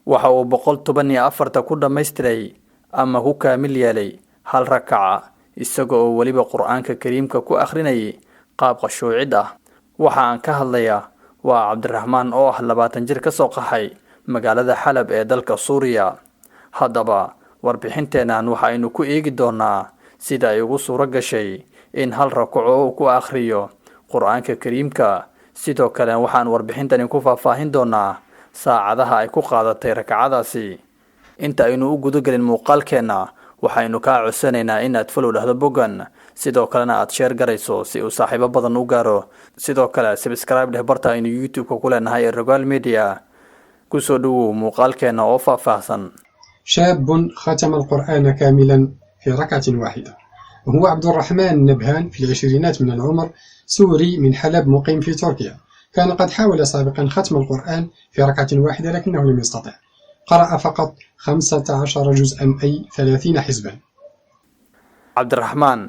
waxa uu 114 ku dhammaystiray ama ku kaamil yeelay hal rakaca isaga oo waliba quraanka kariimka ku akhrinayay qaab qashuucid ah. waxa aan ka hadlayaa waa Cabdiraxmaan oo ah 20 jir ka soo qaxay magaalada Xalab ee dalka Suuriya. haddaba warbixinteenan waxaynu ku eegi doonaa sida ay ugu suura gashay in hal rakaco uu ku akhriyo quraanka kariimka. sidoo kale waxaan warbixintani ku faahfaahin doonaa saacadaha ay ku qaadatay rakacadaasi. inta aynu u guda galin muuqaalkeena waxaynu ka codsanaynaa inaad follow dhahdo boggan, sidoo kalena aad share garayso si uu saaxiibo badan u gaaro. sidoo kale subscribe dheh barta aynu YouTube-ka ku leenahay Rogaal Media. ku soo dhawow muuqaalkeena oo faahfaahsan. شاب ختم القرآن كاملا في ركعة واحدة، وهو عبد الرحمن نبهان في العشرينات من العمر، سوري من حلب مقيم في تركيا. كان قد حاول سابقا ختم القرآن في ركعة واحدة لكنه لم يستطع، قرأ فقط 15 جزءا أي 30 حزبا. عبد الرحمن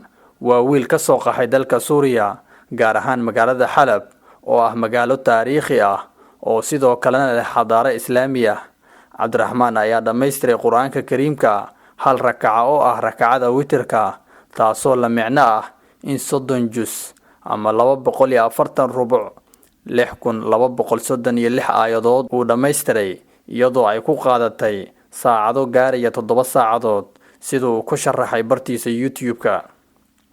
waa wiil ka soo qaxay dalka Suuriya, gaar ahaan magaalada Xalab oo ah magaalo taariikhi ah oo sidoo kalena leh xadaaro islaami ah. Cabdiraxmaan ayaa dhammaystiray quraanka kariimka hal rakaca oo ah rakacada witirka, taasoo la micno ah in 30 juz ama 240 rubuc 6236 aayadood uu dhammaystiray, iyadoo ay ku qaadatay saacado gaaraya 7 saacadood sida uu ku sharaxay bartiisa YouTube-ka.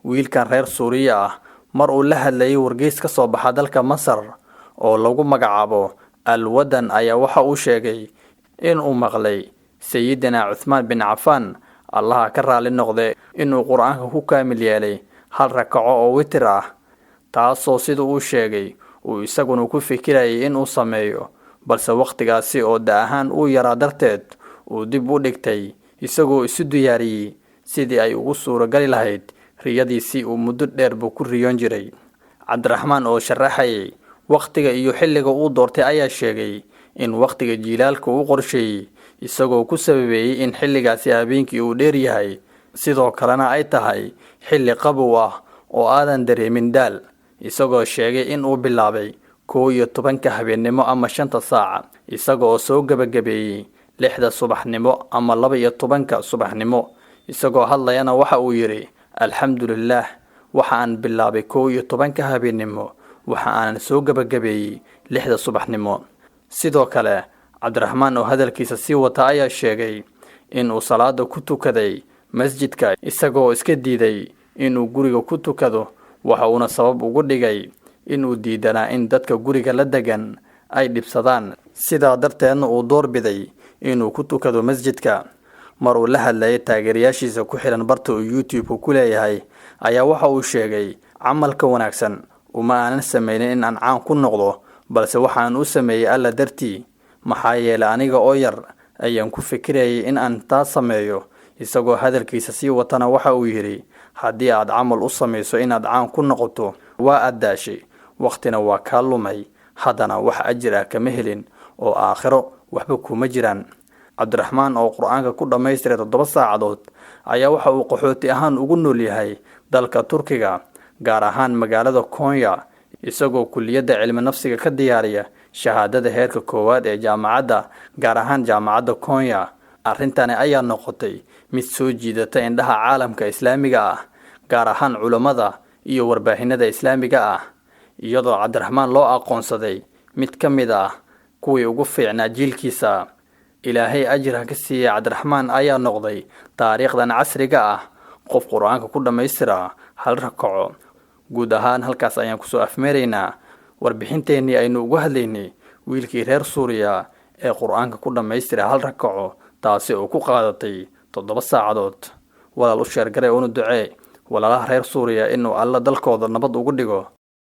wiilkan reer Suuriya ah mar uu la hadlayay wargeys ka soo baxa dalka Masar oo lagu magacaabo Al-Wadan ayaa waxa uu sheegay in uu maqlay Sayyidina Uthman bin Affan Allah ka raali noqday inuu quraanka ku kaamil yeelay hal rakaco oo witir ah, taasoo sida uu sheegay uu isaguna ku fikirayay in uu sameeyo, balse waqtigaasi oo daahan uu yaraa darteed uu dib u dhigtay isagoo isu diyaariyay sidii ay ugu suura gali lahayd riyadiisii uu muddo dheer buu ku riyoon jiray. Cabdiraxmaan oo sharaxay waqtiga iyo xilliga uu doortay ayaa sheegay in waqtiga jiilaalka uu qorsheeyay isagoo ku sababeeyay in xilligaasi habeenkii uu dheer yahay, sidoo kalena ay tahay xilli qabow ah oo aadan dareemin daal. isagoo sheegay in uu bilaabay 11 habeenimo ama 5 saac, isagoo soo gabagabeeyay 6 subaxnimo ama 12 subaxnimo. isagoo hadlayana waxa uu yiri alxamdulillah, waxa aan bilaabay 11 habeenimo, waxa aan soo gabagabeeyay 6 subaxnimo. sidoo kale Cabdiraxmaan oo hadalkiisa sii wata ayaa sheegay in uu salaada ku tukaday masjidka isagoo iska diiday inuu guriga ku tukado, waxa uuna sabab ugu dhigay inuu diidanaa in dadka guriga la degan ay dhibsadaan, sidaa darteedna uu doorbiday inuu ku tukado masjidka. mar uu la hadlayay taageerayaashiisa ku xiran barta uu YouTube ku leeyahay ayaa waxa uu sheegay camalka wanaagsan uma aanan sameeynin in aan caan ku noqdo, balse waxaan u sameeyay alla dartii, maxaa yeelay aniga oo yar ayaan ku fikirayay in aan taas sameeyo. isagoo hadalkiisa sii watana waxa uu yiri haddii aad camal u samayso inaad caan ku noqoto waa aad daashay, waqtina waa ka lumay, haddana wax ajir ah kama helin oo aakhiro waxba kuma jiraan. Cabdiraxmaan oo quraanka ku dhammaystiray 7 saacadood ayaa waxa uu qaxooti ahaan ugu nool yahay dalka Turkiga, gaar ahaan magaalada Konya, isagoo kulliyadda cilmi nafsiga ka diyaariya shahaadada heerka koowaad ee jaamacadda, gaar ahaan jaamacadda Konya. arrintani ayaa noqotay mid soo jiidata indhaha caalamka islaamiga ah, gaar ahaan culimada iyo warbaahinada islaamiga ah, iyadoo Cabdiraxmaan loo aqoonsaday mid ka mid ah kuwii ugu fiicnaa jiilkiisa. ilaahay ajir ha ka siiyay Cabdiraxmaan ayaa noqday taariikhdan casriga ah qof quraanka ku dhammaystira hal rakaco. guud ahaan halkaas ayaan ku soo afmeeraynaa warbixinteenii aynu uga hadlaynay wiilkii reer Suuriya ee quraanka ku dhammaystira hal rakaco, taasi oo ku qaadatay 7 saacadood. walaal u sheer garay oo ducee walaalaha reer Suuriya inuu alla dalkooda nabad ugu dhigo.